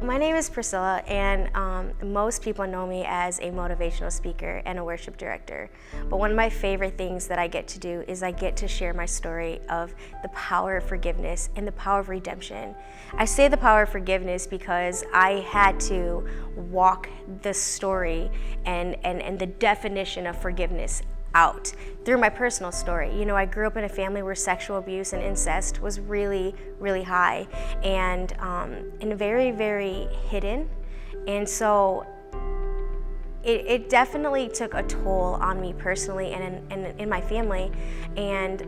My name is Priscilla, and most people know me as a motivational speaker and a worship director. But one of my favorite things that I get to do is I get to share my story of the power of forgiveness and the power of redemption. I say the power of forgiveness because I had to walk the story and the definition of forgiveness out through my personal story. You know, I grew up in a family where sexual abuse and incest was really, really high and very, very hidden. And so it definitely took a toll on me personally and in my family. And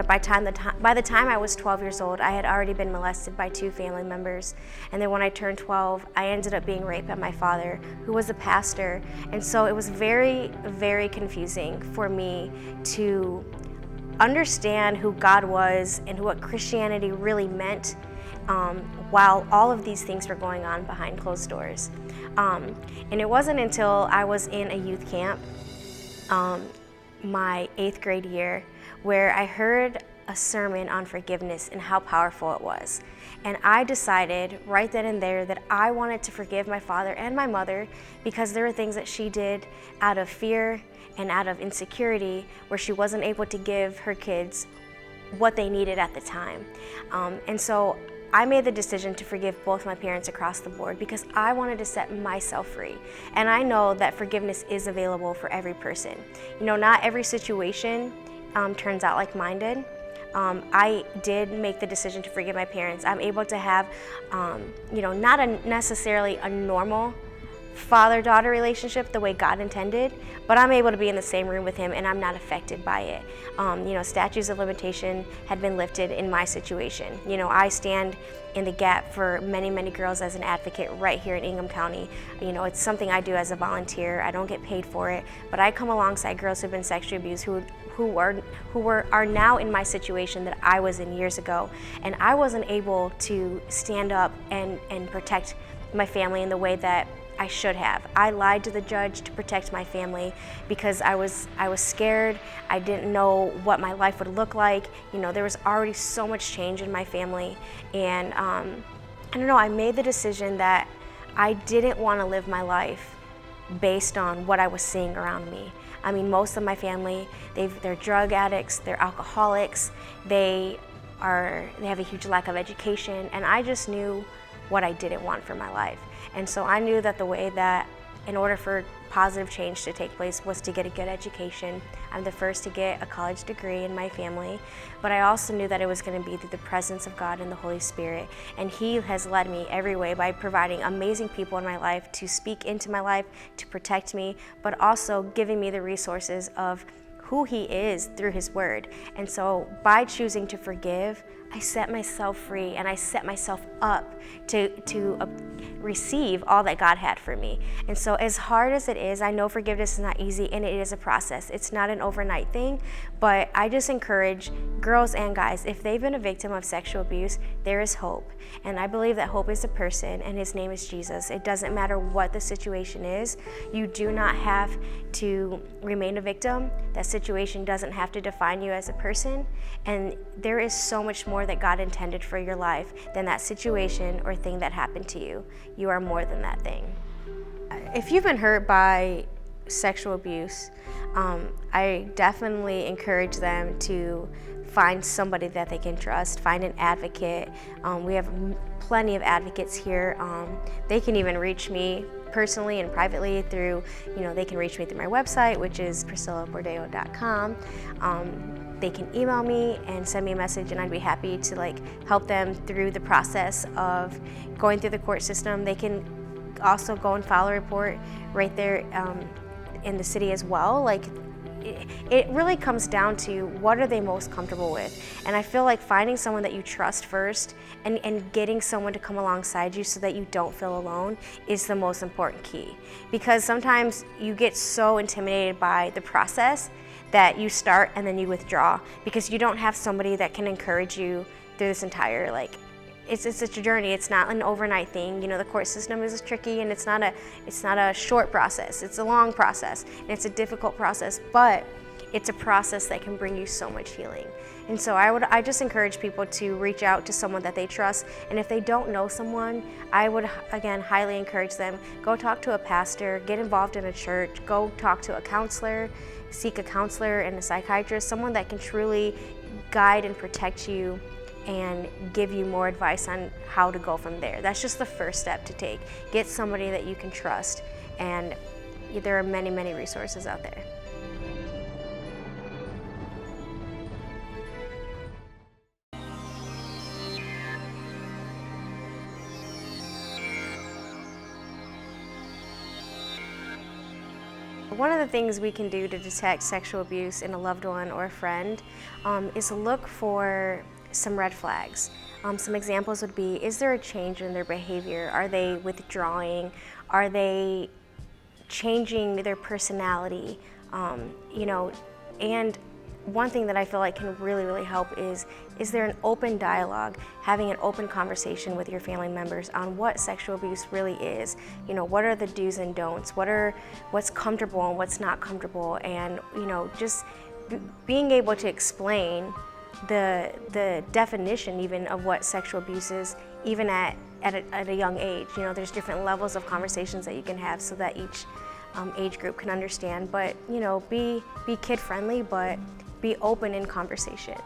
by the time I was 12 years old, I had already been molested by 2 family members. And then when I turned 12, I ended up being raped by my father, who was a pastor. And so it was very, very confusing for me to understand who God was and what Christianity really meant while all of these things were going on behind closed doors. And it wasn't until I was in a youth camp, my 8th grade year, where I heard a sermon on forgiveness and how powerful it was. And I decided right then and there that I wanted to forgive my father and my mother because there were things that she did out of fear and out of insecurity where she wasn't able to give her kids what they needed at the time. And so I made the decision to forgive both my parents across the board because I wanted to set myself free. And I know that forgiveness is available for every person. You know, not every situation turns out like mine did. I did make the decision to forgive my parents. I'm able to have, not necessarily a normal father-daughter relationship the way God intended, but I'm able to be in the same room with him and I'm not affected by it. Statutes of limitation had been lifted in my situation. You know, I stand in the gap for many, many girls as an advocate right here in Ingham County. You know, it's something I do as a volunteer. I don't get paid for it, but I come alongside girls who've been sexually abused who are now in my situation that I was in years ago. And I wasn't able to stand up and protect my family in the way that I should have. I lied to the judge to protect my family because I was scared. I didn't know what my life would look like. You know, there was already so much change in my family. And I don't know, I made the decision that I didn't want to live my life based on what I was seeing around me. I mean, most of my family, they're drug addicts, they're alcoholics, they have a huge lack of education, and I just knew what I didn't want for my life. And so I knew that the way that in order for positive change to take place was to get a good education. I'm the first to get a college degree in my family, but I also knew that it was going to be through the presence of God and the Holy Spirit. And He has led me every way by providing amazing people in my life to speak into my life, to protect me, but also giving me the resources of who He is through His Word. And so by choosing to forgive, I set myself free and I set myself up to receive all that God had for me. And so as hard as it is, I know forgiveness is not easy and it is a process. It's not an overnight thing, but I just encourage girls and guys, if they've been a victim of sexual abuse, there is hope. And I believe that hope is a person and His name is Jesus. It doesn't matter what the situation is. You do not have to remain a victim. That situation doesn't have to define you as a person. And there is so much more that God intended for your life than that situation or thing that happened to you. You are more than that thing. If you've been hurt by sexual abuse, I definitely encourage them to find somebody that they can trust, find an advocate. We have plenty of advocates here. They can even reach me personally and privately through, they can reach me through my website, which is priscillabordayo.com. They can email me and send me a message, and I'd be happy to help them through the process of going through the court system. They can also go and file a report right there in the city as well. It really comes down to what are they most comfortable with. And I feel like finding someone that you trust first and getting someone to come alongside you so that you don't feel alone is the most important key. Because sometimes you get so intimidated by the process that you start and then you withdraw because you don't have somebody that can encourage you through this entire it's a journey. It's not an overnight thing. The court system is tricky and it's not a short process. It's a long process and it's a difficult process. But it's a process that can bring you so much healing. And so I just encourage people to reach out to someone that they trust. And if they don't know someone, I would, again, highly encourage them, go talk to a pastor, get involved in a church, go talk to a counselor, seek a counselor and a psychiatrist, someone that can truly guide and protect you and give you more advice on how to go from there. That's just the first step to take. Get somebody that you can trust, and there are many, many resources out there. One of the things we can do to detect sexual abuse in a loved one or a friend is look for some red flags. Some examples would be, is there a change in their behavior? Are they withdrawing? Are they changing their personality? And one thing that I feel like can really, really help is there an open dialogue, having an open conversation with your family members on what sexual abuse really is. What are the do's and don'ts? What's comfortable and what's not comfortable? And, just being able to explain the definition even of what sexual abuse is, even at a young age. There's different levels of conversations that you can have so that each age group can understand. But, be kid friendly, but be open in conversation.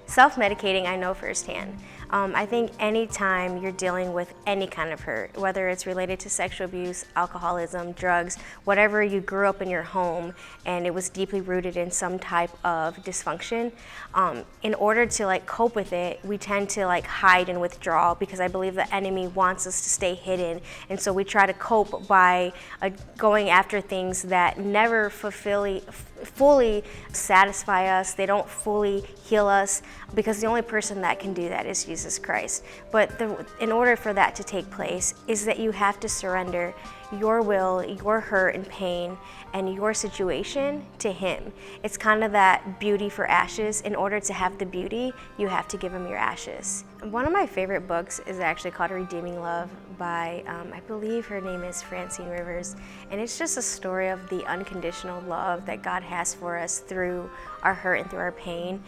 Self-medicating, I know firsthand. I think anytime you're dealing with any kind of hurt, whether it's related to sexual abuse, alcoholism, drugs, whatever, you grew up in your home and it was deeply rooted in some type of dysfunction, in order to cope with it, we tend to hide and withdraw, because I believe the enemy wants us to stay hidden. And so we try to cope by going after things that never fully satisfy us. They don't fully heal us, because the only person that can do that is Jesus Christ. But in order for that to take place is that you have to surrender your will, your hurt and pain, and your situation to Him. It's kind of that beauty for ashes. In order to have the beauty, you have to give Him your ashes. One of my favorite books is actually called Redeeming Love by, I believe her name is Francine Rivers. And it's just a story of the unconditional love that God has for us through our hurt and through our pain.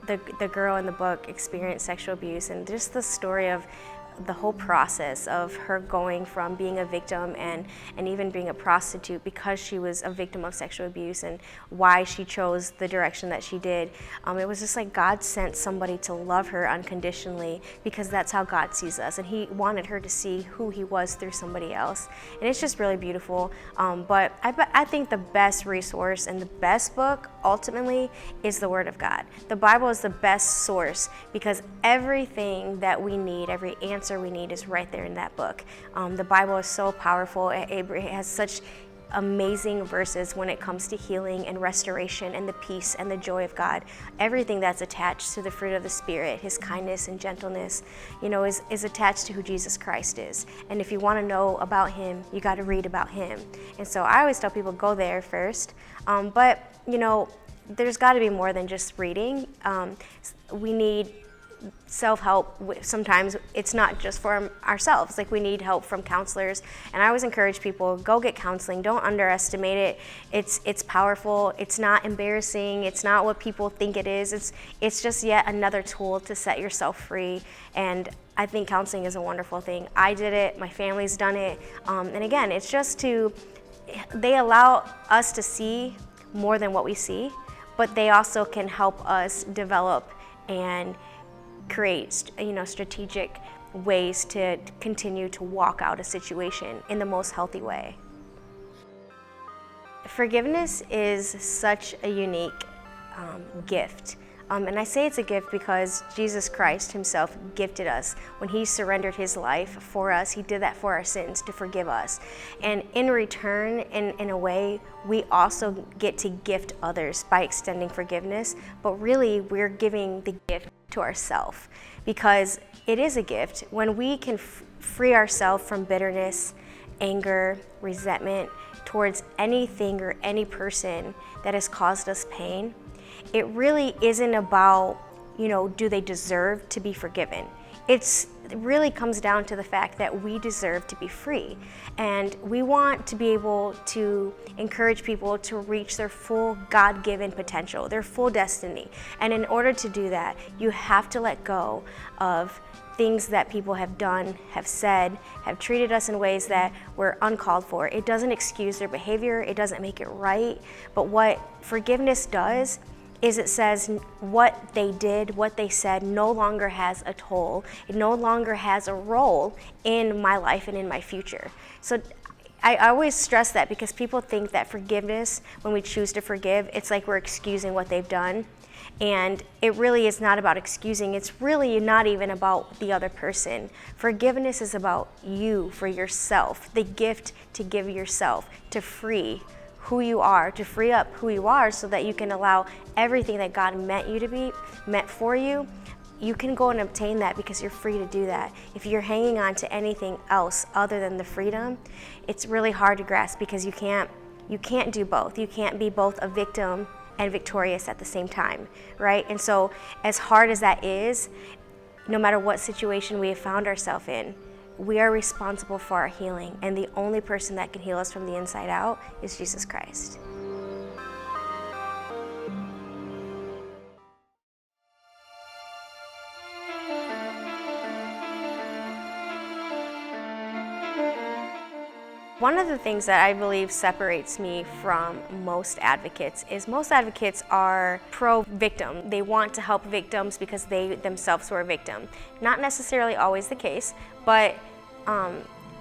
The girl in the book experienced sexual abuse, and just the story of the whole process of her going from being a victim and even being a prostitute because she was a victim of sexual abuse, and why she chose the direction that she did. It was just like God sent somebody to love her unconditionally, because that's how God sees us, and He wanted her to see who He was through somebody else. And it's just really beautiful. But I think the best resource and the best book ultimately is the Word of God. The Bible is the best source, because everything that we need, every answer we need, is right there in that book. The Bible is so powerful. It has such amazing verses when it comes to healing and restoration and the peace and the joy of God. Everything that's attached to the fruit of the Spirit, His kindness and gentleness, is attached to who Jesus Christ is. And if you want to know about Him, you got to read about Him. And so I always tell people, go there first. But there's got to be more than just reading. We need self-help. Sometimes it's not just for ourselves. We need help from counselors, and I always encourage people, go get counseling. Don't underestimate it. It's powerful. It's not embarrassing. It's not what people think it is. It's just yet another tool to set yourself free. And I think counseling is a wonderful thing. I did it. My family's done it. And again, it's just they allow us to see more than what we see, but they also can help us develop and create strategic ways to continue to walk out a situation in the most healthy way. Forgiveness is such a unique gift. And I say it's a gift because Jesus Christ Himself gifted us. When He surrendered His life for us, He did that for our sins, to forgive us. And in return, in a way, we also get to gift others by extending forgiveness. But really, we're giving the gift to ourselves, because it is a gift. When we can free ourselves from bitterness, anger, resentment towards anything or any person that has caused us pain, it really isn't about, do they deserve to be forgiven? It's it really comes down to the fact that we deserve to be free. And we want to be able to encourage people to reach their full God-given potential, their full destiny. And in order to do that, you have to let go of things that people have done, have said, have treated us in ways that were uncalled for. It doesn't excuse their behavior, it doesn't make it right, but what forgiveness does is it says what they did, what they said no longer has a toll. It no longer has a role in my life and in my future. So I always stress that because people think that forgiveness, when we choose to forgive, it's like we're excusing what they've done. And it really is not about excusing. It's really not even about the other person. Forgiveness is about you, for yourself, the gift to give yourself, to free who you are, to free up who you are so that you can allow everything that God meant you to be, meant for you. You can go and obtain that because you're free to do that. If you're hanging on to anything else other than the freedom, it's really hard to grasp because you can't do both. You can't be both a victim and victorious at the same time, right? And so as hard as that is, no matter what situation we have found ourselves in, we are responsible for our healing, and the only person that can heal us from the inside out is Jesus Christ. One of the things that I believe separates me from most advocates is most advocates are pro-victim. They want to help victims because they themselves were a victim. Not necessarily always the case, but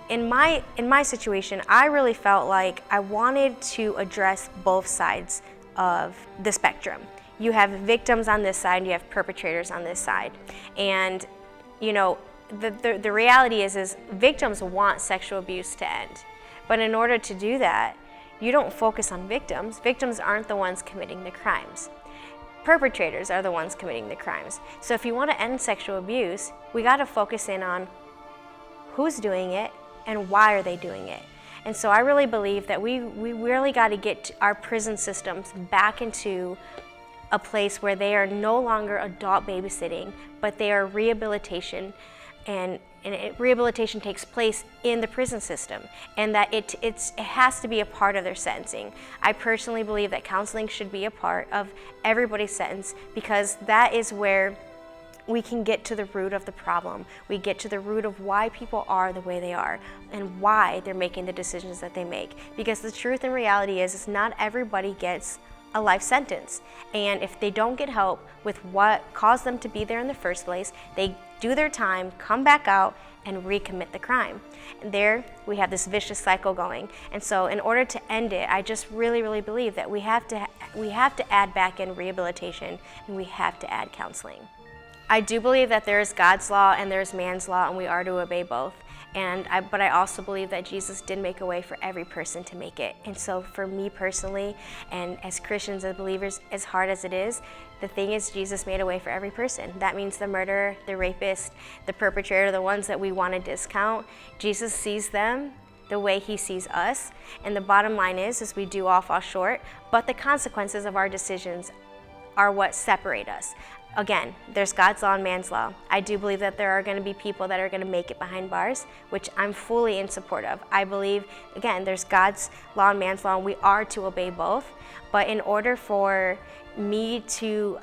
in my situation, I really felt like I wanted to address both sides of the spectrum. You have victims on this side, you have perpetrators on this side. And you know, the reality is victims want sexual abuse to end. But in order to do that, you don't focus on victims. Victims aren't the ones committing the crimes. Perpetrators are the ones committing the crimes. So if you want to end sexual abuse, we got to focus in on who's doing it and why are they doing it. And so I really believe that we really got to get our prison systems back into a place where they are no longer adult babysitting, but they are rehabilitation, and rehabilitation takes place in the prison system, and that it has to be a part of their sentencing. I personally believe that counseling should be a part of everybody's sentence because that is where we can get to the root of the problem. We get to the root of why people are the way they are and why they're making the decisions that they make. Because the truth and reality is not everybody gets a life sentence. And if they don't get help with what caused them to be there in the first place, they do their time, come back out, and recommit the crime. And there we have this vicious cycle going. And so in order to end it, I just really believe that we have to add back in rehabilitation, and we have to add counseling. I do believe that there is God's law and there's man's law, and we are to obey both. But I also believe that Jesus did make a way for every person to make it. And so for me personally, and as Christians, as believers, as hard as it is, the thing is Jesus made a way for every person. That means the murderer, the rapist, the perpetrator, the ones that we want to discount, Jesus sees them the way he sees us. And the bottom line is we do all fall short, but the consequences of our decisions are what separate us. Again, there's God's law and man's law. I do believe that there are going to be people that are going to make it behind bars, which I'm fully in support of. I believe, again, there's God's law and man's law, and we are to obey both. But in order for me to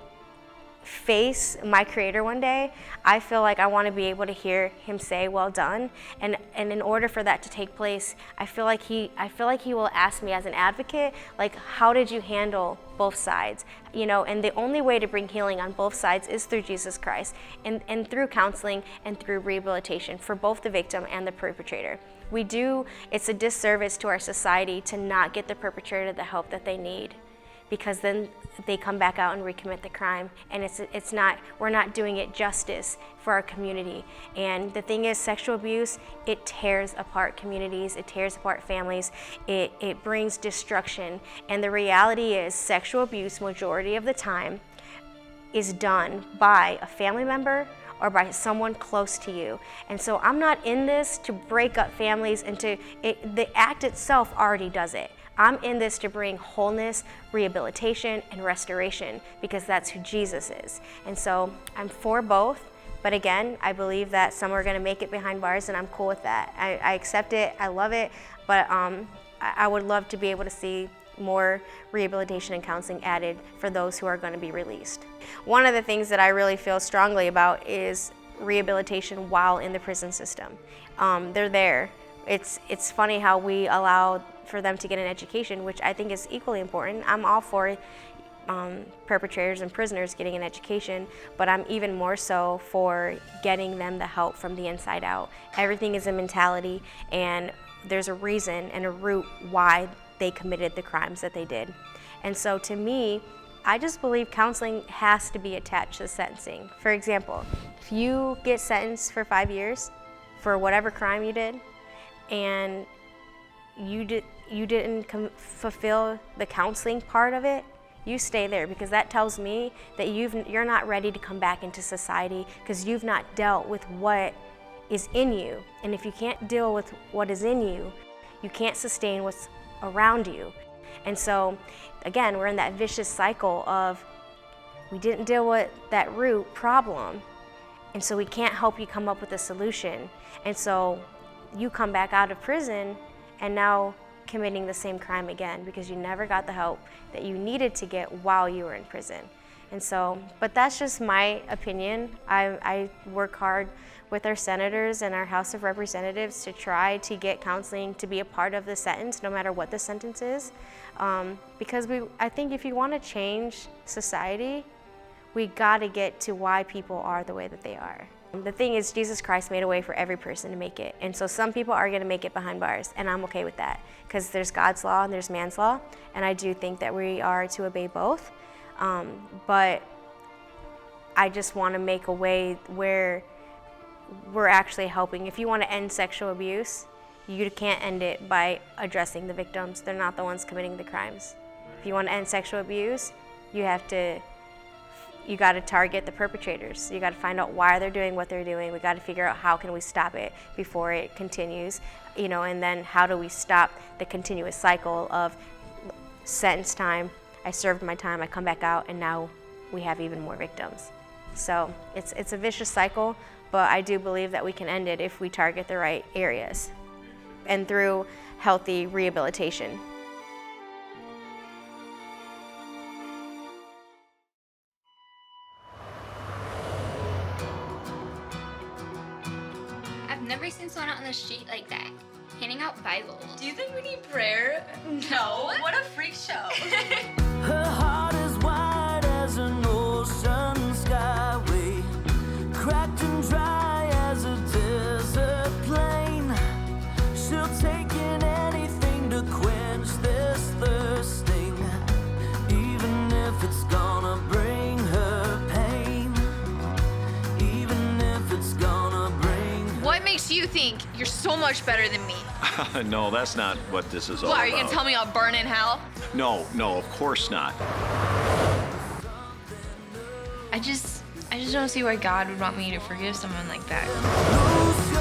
face my Creator one day, I feel like I want to be able to hear him say, "Well done." And in order for that to take place, I feel like he will ask me as an advocate, like, how did you handle both sides? You know, and the only way to bring healing on both sides is through Jesus Christ and through counseling and through rehabilitation for both the victim and the perpetrator. It's a disservice to our society to not get the perpetrator the help that they need, because then they come back out and recommit the crime, and we're not doing it justice for our community. And the thing is, sexual abuse, it tears apart communities, it tears apart families, it brings destruction. And the reality is, sexual abuse, majority of the time, is done by a family member or by someone close to you. And so I'm not in this to break up families, the act itself already does it. I'm in this to bring wholeness, rehabilitation, and restoration, because that's who Jesus is. And so I'm for both, But again, I believe that some are going to make it behind bars, and I'm cool with that. I accept it, I love it, but I would love to be able to see more rehabilitation and counseling added for those who are going to be released. One of the things that I really feel strongly about is rehabilitation while in the prison system. They're there. It's funny how we allow for them to get an education, which I think is equally important. I'm all for perpetrators and prisoners getting an education, but I'm even more so for getting them the help from the inside out. Everything is a mentality, and there's a reason and a root why they committed the crimes that they did. And so to me, I just believe counseling has to be attached to sentencing. For example, if you get sentenced for 5 years for whatever crime you did, and you didn't fulfill the counseling part of it, you stay there, because that tells me that you're not ready to come back into society, because you've not dealt with what is in you. And if you can't deal with what is in you, you can't sustain what's around you. And so again, we're in that vicious cycle of we didn't deal with that root problem, and so we can't help you come up with a solution. And so you come back out of prison and now committing the same crime again because you never got the help that you needed to get while you were in prison. And so, but that's just my opinion. I work hard with our senators and our House of Representatives to try to get counseling to be a part of the sentence, no matter what the sentence is. Because I think if you want to change society, we got to get to why people are the way that they are. The thing is, Jesus Christ made a way for every person to make it. And so some people are going to make it behind bars, and I'm okay with that, because there's God's law and there's man's law, and I do think that we are to obey both. But I just want to make a way where we're actually helping. If you want to end sexual abuse, you can't end it by addressing the victims. They're not the ones committing the crimes. If you want to end sexual abuse, you got to target the perpetrators. You got to find out why they're doing what they're doing. We got to figure out how can we stop it before it continues, and then how do we stop the continuous cycle of sentence time, I served my time, I come back out, and now we have even more victims. So it's a vicious cycle, but I do believe that we can end it if we target the right areas and through healthy rehabilitation. I've never seen someone out on the street like that, handing out Bibles. Do you think we need prayer? No. What a freak show. Her heart is wide as an ocean skyway, cracked and dry as a desert plain. She'll take in anything to quench this thirsting, even if it's gonna bring her pain, even if it's gonna bring her. What makes you think you're so much better than me? No, that's not what this is all What, about. are you gonna tell me I'll burn in hell? No, of course not. I just don't see why God would want me to forgive someone like that. Lose